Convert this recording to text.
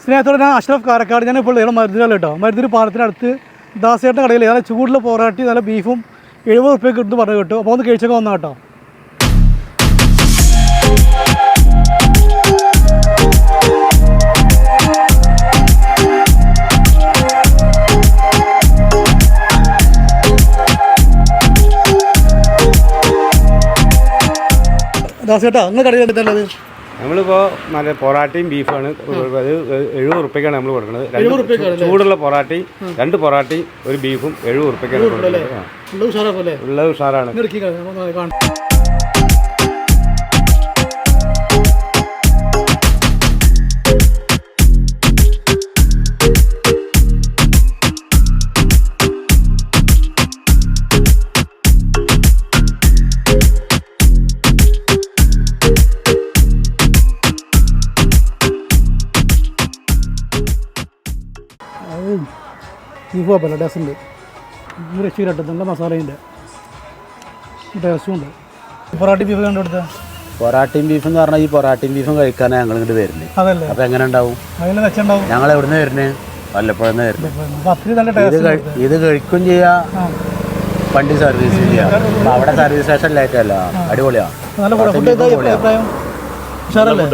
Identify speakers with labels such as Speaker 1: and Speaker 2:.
Speaker 1: സ്നേഹത്തോടെ ഞാൻ അഷ്റഫ് കാരക്കാട്. ഞാനിപ്പോൾ ഇവിടെ മരുന്നിലാണ് കേട്ടോ. മരുന്നൂർ പാലത്തിനടുത്ത് ദാസേട്ടൻ്റെ കടയിൽ നല്ല ചൂടുള്ള പൊറാട്ടി നല്ല ബീഫും 70 റുപ്യക്ക് കിട്ടും പറഞ്ഞു കേട്ടോ. അപ്പോൾ ഒന്ന് കഴിച്ചൊക്കെ വന്നാൽ കേട്ടോ. ദാസേട്ടാ നിങ്ങൾ കടയിൽ എടുത്തല്ലത്?
Speaker 2: നമ്മളിപ്പോൾ നല്ല പൊറാട്ടയും ബീഫാണ്. അത് 70 റുപ്യക്കാണ് നമ്മൾ കൊടുക്കുന്നത്. ചൂടുള്ള പൊറാട്ടി, 2 പൊറാട്ടി, ഒരു ബീഫും 70 റുപ്യക്കാണ് കൊടുക്കുന്നത്. ഉള്ളത് ഉഷാറാണ്.
Speaker 1: ബീഫ് കുഴപ്പമില്ല, ടേസ്റ്റ് ഉണ്ട്. രക്ഷയിലിട്ട് നല്ല മസാലയുണ്ട്, ടേസ്റ്റും ഉണ്ട്. പൊറാട്ടി ബീഫ് കണ്ടുകൊടുത്ത
Speaker 3: പൊറാട്ടയും ബീഫ് എന്ന് പറഞ്ഞാൽ ഈ പൊറാട്ടയും ബീഫും കഴിക്കാനാണ് ഞങ്ങൾ ഇങ്ങോട്ട് വരുന്നത്.
Speaker 1: അതല്ലേ?
Speaker 3: അപ്പം എങ്ങനെ ഉണ്ടാവും?
Speaker 1: അതിൽ വെച്ചുണ്ടാവും.
Speaker 3: ഞങ്ങൾ എവിടുന്ന് വരുന്നത്? വല്ലപ്പോഴും വരുന്നത്. ഇത് കഴിക്കും ചെയ്യാം, വണ്ടി സർവീസ് ചെയ്യാം. അപ്പം അവിടെ സർവീസ് സ്റ്റേഷനിലേക്കല്ല, അടിപൊളിയാണ്.
Speaker 1: നല്ല ഫുഡ്. ഉഷാറല്ലേ?